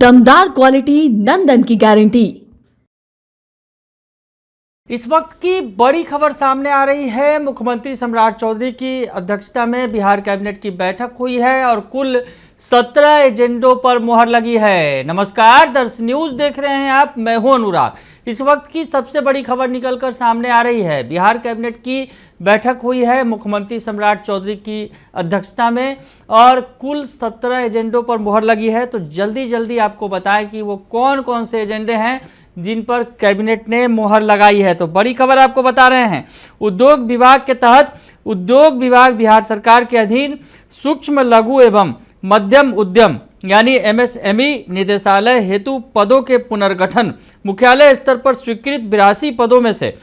दमदार क्वालिटी नंदन की गारंटी। इस वक्त की बड़ी खबर सामने आ रही है। मुख्यमंत्री सम्राट चौधरी की अध्यक्षता में बिहार कैबिनेट की बैठक हुई है और कुल 17 एजेंडों पर मुहर लगी है। नमस्कार, दर्श न्यूज देख रहे हैं आप, मैं हूं अनुराग। इस वक्त की सबसे बड़ी खबर निकलकर सामने आ रही है। बिहार कैबिनेट की बैठक हुई है मुख्यमंत्री सम्राट चौधरी की अध्यक्षता में और कुल 17 एजेंडों पर मुहर लगी है। तो जल्दी आपको बताएं कि वो कौन कौन से एजेंडे हैं जिन पर कैबिनेट ने मुहर लगाई है। तो बड़ी खबर आपको बता रहे हैं। उद्योग विभाग के तहत उद्योग विभाग बिहार सरकार के अधीन सूक्ष्म लघु एवं मध्यम उद्यम यानी MSME निदेशालय हेतु पदों के पुनर्गठन, मुख्यालय स्तर पर स्वीकृत 82 पदों में से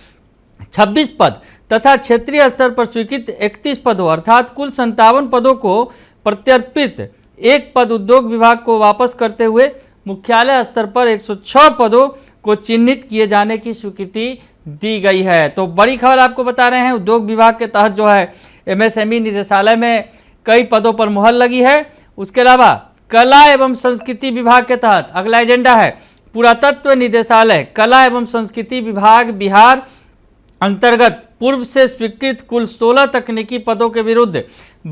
26 पद तथा क्षेत्रीय स्तर पर स्वीकृत 31 पदों अर्थात कुल 57 पदों को प्रत्यर्पित, एक पद उद्योग विभाग को वापस करते हुए मुख्यालय स्तर पर 106 पदों को चिन्हित किए जाने की स्वीकृति दी गई है। तो बड़ी खबर आपको बता रहे हैं। उद्योग विभाग के तहत जो है MSME निदेशालय में कई पदों पर मुहर लगी है। उसके अलावा कला एवं संस्कृति विभाग के तहत अगला एजेंडा है पुरातत्व निदेशालय कला एवं संस्कृति विभाग बिहार अंतर्गत पूर्व से स्वीकृत कुल 16 तकनीकी पदों के विरुद्ध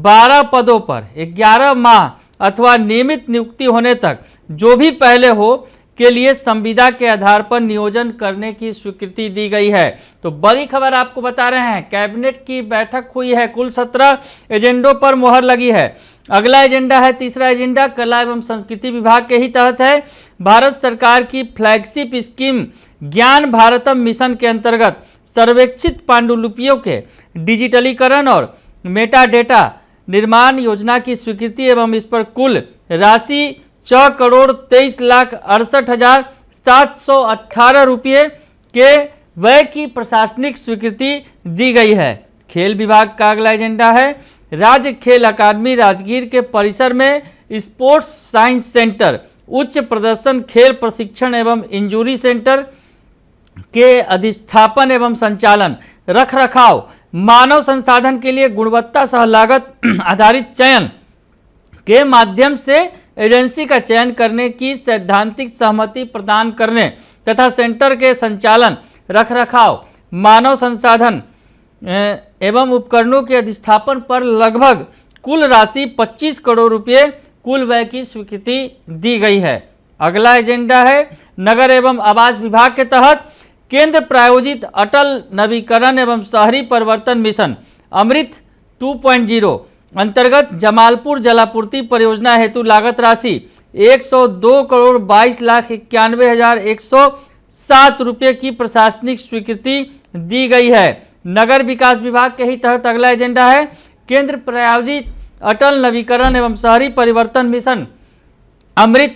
12 पदों पर 11 माह अथवा नियमित नियुक्ति होने तक जो भी पहले हो के लिए संविदा के आधार पर नियोजन करने की स्वीकृति दी गई है। तो बड़ी खबर आपको बता रहे हैं। कैबिनेट की बैठक हुई है, कुल 17 एजेंडों पर मुहर लगी है। अगला एजेंडा है, तीसरा एजेंडा कला एवं संस्कृति विभाग के ही तहत है। भारत सरकार की फ्लैगशिप स्कीम ज्ञान भारतम मिशन के अंतर्गत सर्वेक्षित पांडुलिपियों के डिजिटलीकरण और मेटा डेटा निर्माण योजना की स्वीकृति एवं इस पर कुल राशि 6,68,68,718 रुपये के व्यय की प्रशासनिक स्वीकृति दी गई है। खेल विभाग का अगला एजेंडा है राज्य खेल अकादमी राजगीर के परिसर में स्पोर्ट्स साइंस सेंटर, उच्च प्रदर्शन खेल प्रशिक्षण एवं इंजूरी सेंटर के अधिष्ठापन एवं संचालन, रख रखाव, मानव संसाधन के लिए गुणवत्ता सह लागत आधारित चयन के माध्यम से एजेंसी का चयन करने की सैद्धांतिक सहमति प्रदान करने तथा सेंटर के संचालन, रख रखाव, मानव संसाधन एवं उपकरणों के अधिष्ठापन पर लगभग कुल राशि 25 करोड़ रुपये कुल व्यय की स्वीकृति दी गई है। अगला एजेंडा है नगर एवं आवास विभाग के तहत केंद्र प्रायोजित अटल नवीकरण एवं शहरी परिवर्तन मिशन अमृत 2.0 अंतर्गत जमालपुर जलापूर्ति परियोजना हेतु लागत राशि 102 करोड़ 22,91,107 रुपये की प्रशासनिक स्वीकृति दी गई है। नगर विकास विभाग के ही तहत अगला एजेंडा है केंद्र प्रायोजित अटल नवीकरण एवं शहरी परिवर्तन मिशन अमृत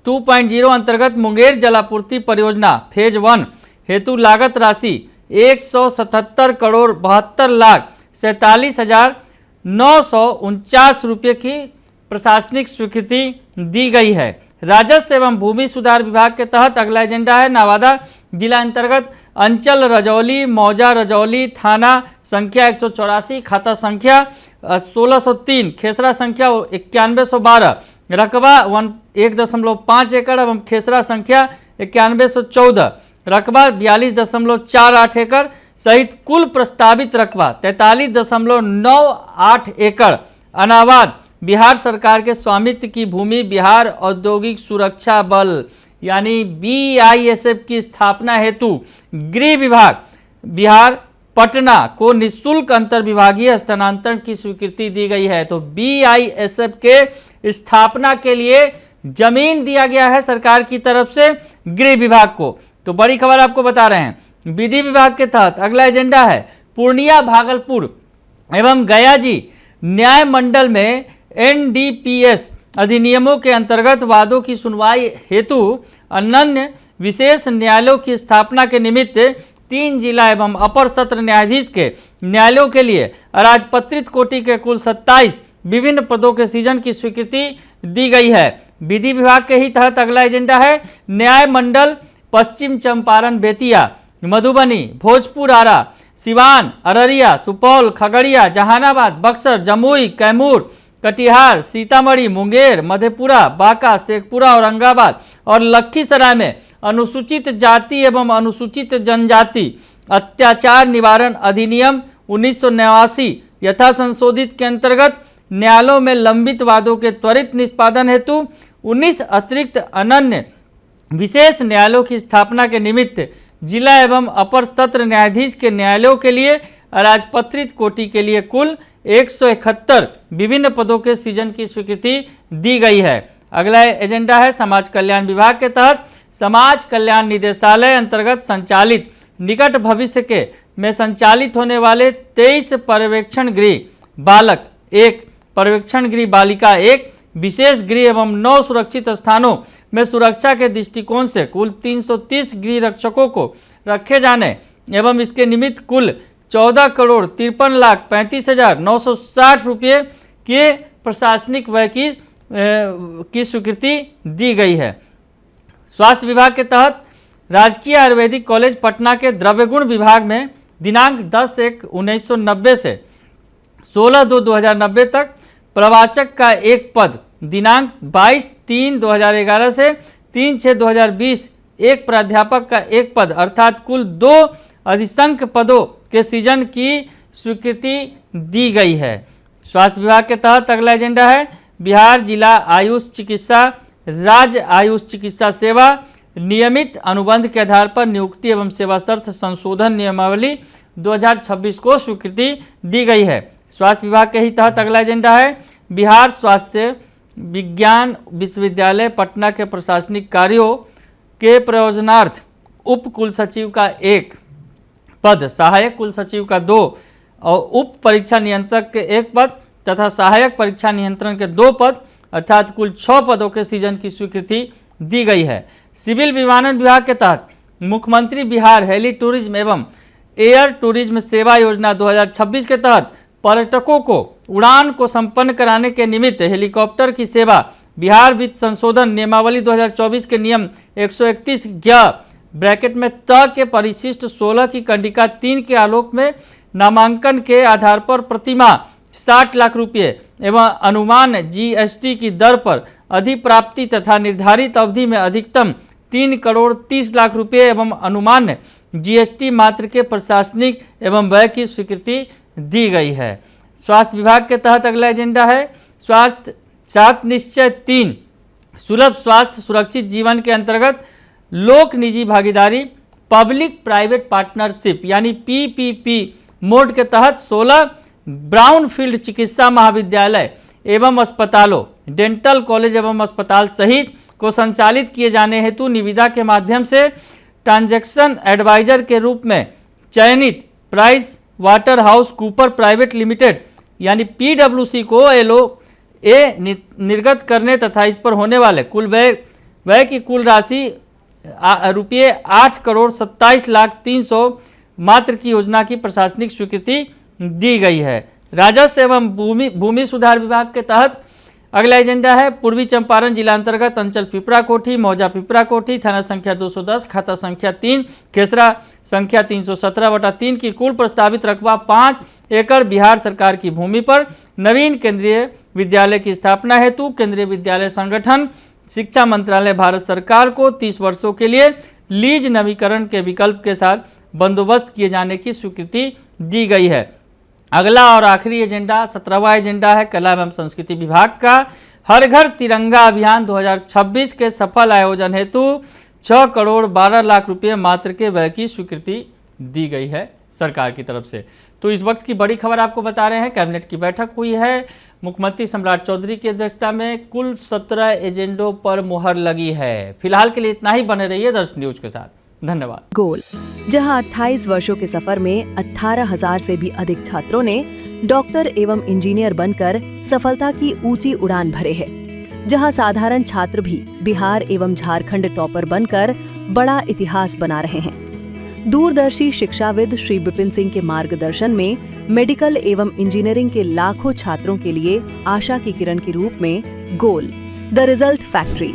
2.0 अंतर्गत मुंगेर जलापूर्ति परियोजना फेज 1 हेतु लागत राशि 177 करोड़ 72,47,949 रुपये की प्रशासनिक स्वीकृति दी गई है। राजस्व एवं भूमि सुधार विभाग के तहत अगला एजेंडा है नवादा जिला अंतर्गत अंचल रजौली मौजा रजौली थाना संख्या 184 खाता संख्या 1603 खेसरा संख्या 9112 रकबा 1.5 एकड़ एवं खेसरा संख्या 9114 रकबा 42.48 एकड़ सहित कुल प्रस्तावित रकबा 43.98 एकड़ अनाबाद बिहार सरकार के स्वामित्व की भूमि बिहार औद्योगिक सुरक्षा बल यानी BISF की स्थापना हेतु गृह विभाग बिहार पटना को निःशुल्क अंतर्विभागीय स्थानांतरण की स्वीकृति दी गई है। तो BISF के स्थापना के लिए जमीन दिया गया है सरकार की तरफ से गृह विभाग को। तो बड़ी खबर आपको बता रहे हैं। विधि विभाग के तहत अगला एजेंडा है पूर्णिया भागलपुर एवं गया जी न्याय मंडल में NDPS अधिनियमों के अंतर्गत वादों की सुनवाई हेतु अनन्य विशेष न्यायालयों की स्थापना के निमित्त 3 जिला एवं अपर सत्र न्यायाधीश के न्यायालयों के लिए अराजपत्रित कोटि के कुल 27 विभिन्न पदों के सृजन की स्वीकृति दी गई है। विधि विभाग के ही तहत अगला एजेंडा है न्याय मंडल पश्चिम चंपारण बेतिया मधुबनी भोजपुर आरा सिवान अररिया सुपौल खगड़िया जहानाबाद बक्सर जमुई कैमूर कटिहार, सीतामढ़ी, मुंगेर, मधेपुरा, बांका, शेखपुरा, औरंगाबाद और लखीसराय में अनुसूचित जाति एवं अनुसूचित जनजाति अत्याचार निवारण अधिनियम 1989 यथा संशोधित के अंतर्गत न्यायालयों में लंबित वादों के त्वरित निष्पादन हेतु 19 अतिरिक्त अनन्य विशेष न्यायालयों की स्थापना के निमित्त जिला एवं अपर सत्र न्यायाधीश के न्यायालयों के लिए अराजपत्रित कोटि के लिए कुल 171 विभिन्न पदों के सृजन की स्वीकृति दी गई है। अगला एजेंडा है समाज कल्याण विभाग के तहत समाज कल्याण निदेशालय अंतर्गत संचालित निकट भविष्य के में संचालित होने वाले 23 पर्यवेक्षण गृह बालक 1, पर्यवेक्षण गृह बालिका 1, विशेष गृह एवं 9 सुरक्षित स्थानों में सुरक्षा के दृष्टिकोण से कुल 330 गृह रक्षकों को रखे जाने एवं इसके निमित्त कुल 14,53,35,960 रुपये के प्रशासनिक व्यय की स्वीकृति दी गई है। स्वास्थ्य विभाग के तहत राजकीय आयुर्वेदिक कॉलेज पटना के द्रव्यगुण विभाग में दिनांक 10/1/1990 से 16/2/2090 तक प्रवाचक का एक पद, दिनांक 22/3/2011 से 3/6/2020 एक प्राध्यापक का एक पद अर्थात कुल 2 अधिसंख्य पदों के सृजन की स्वीकृति दी गई है। स्वास्थ्य विभाग के तहत अगला एजेंडा है बिहार जिला आयुष चिकित्सा राज्य आयुष चिकित्सा सेवा नियमित अनुबंध के आधार पर नियुक्ति एवं सेवा शर्त संशोधन नियमावली 2026 को स्वीकृति दी गई है। स्वास्थ्य विभाग के ही तहत अगला एजेंडा है बिहार स्वास्थ्य विज्ञान विश्वविद्यालय पटना के प्रशासनिक कार्यों के प्रयोजनार्थ उप कुल सचिव का 1 पद, सहायक कुल सचिव का 2 और उप परीक्षा नियंत्रक के 1 पद तथा सहायक परीक्षा नियंत्रण के 2 पद अर्थात कुल 6 पदों के सृजन की स्वीकृति दी गई है। सिविल विमानन विभाग के तहत मुख्यमंत्री बिहार हेली टूरिज्म एवं एयर टूरिज्म सेवा योजना 2026 के तहत पर्यटकों को उड़ान को संपन्न कराने के निमित्त हेलीकॉप्टर की सेवा बिहार वित्त संशोधन नियमावली 2024 के नियम 131 ब्रैकेट में त के परिशिष्ट 16 की कंडिका 3 के आलोक में नामांकन के आधार पर प्रतिमाह 60 लाख रुपये एवं अनुमान जीएसटी की दर पर अधिप्राप्ति तथा निर्धारित अवधि में अधिकतम 3,30,00,000 रुपये एवं अनुमान जीएसटी मात्र के प्रशासनिक एवं व्यय की स्वीकृति दी गई है। स्वास्थ्य विभाग के तहत अगला एजेंडा है स्वास्थ्य 7 निश्चय 3 सुलभ स्वास्थ्य सुरक्षित जीवन के अंतर्गत लोक निजी भागीदारी पब्लिक प्राइवेट पार्टनरशिप यानी पीपीपी मोड के तहत 16 ब्राउन फील्ड चिकित्सा महाविद्यालय एवं अस्पतालों डेंटल कॉलेज एवं अस्पताल सहित को संचालित किए जाने हेतु निविदा के माध्यम से ट्रांजैक्शन एडवाइजर के रूप में चयनित price water house Cooper private limited यानी पीडब्ल्यूसी को एलओए निर्गत करने तथा इस पर होने वाले कुल व्यय की कुल राशि रुपये 8,27,03,000 मात्र की योजना की प्रशासनिक स्वीकृति दी गई है। राजस्व एवं भूमि सुधार विभाग के तहत अगला एजेंडा है पूर्वी चंपारण जिला अंतर्गत अंचल पिपरा कोठी मौजा पिपरा कोठी थाना संख्या 210 खाता संख्या 3 खेसरा संख्या 317/3 की कुल प्रस्तावित रकबा 5 एकड़ बिहार सरकार की भूमि पर नवीन केंद्रीय विद्यालय की स्थापना हेतु केंद्रीय विद्यालय संगठन शिक्षा मंत्रालय भारत सरकार को 30 वर्षों के लिए लीज नवीकरण के विकल्प के साथ बंदोबस्त किए जाने की स्वीकृति दी गई है। अगला और आखिरी एजेंडा 17वां एजेंडा है कला एवं संस्कृति विभाग का हर घर तिरंगा अभियान 2026 के सफल आयोजन हेतु 6,12,00,000 रुपये मात्र के व्यय की स्वीकृति दी गई है सरकार की तरफ से। तो इस वक्त की बड़ी खबर आपको बता रहे हैं कैबिनेट की बैठक हुई है मुख्यमंत्री सम्राट चौधरी की अध्यक्षता में कुल 17 एजेंडों पर मुहर लगी है। फिलहाल के लिए इतना ही, बने रहिए दर्शन न्यूज के साथ। धन्यवाद। गोल, जहां 28 वर्षों के सफर में 18,000 से भी अधिक छात्रों ने डॉक्टर एवं इंजीनियर बनकर सफलता की ऊंची उड़ान भरे है, जहां साधारण छात्र भी बिहार एवं झारखंड टॉपर बनकर बड़ा इतिहास बना रहे हैं। दूरदर्शी शिक्षाविद श्री विपिन सिंह के मार्गदर्शन में मेडिकल एवं इंजीनियरिंग के लाखों छात्रों के लिए आशा की किरण के रूप में गोल द रिजल्ट फैक्ट्री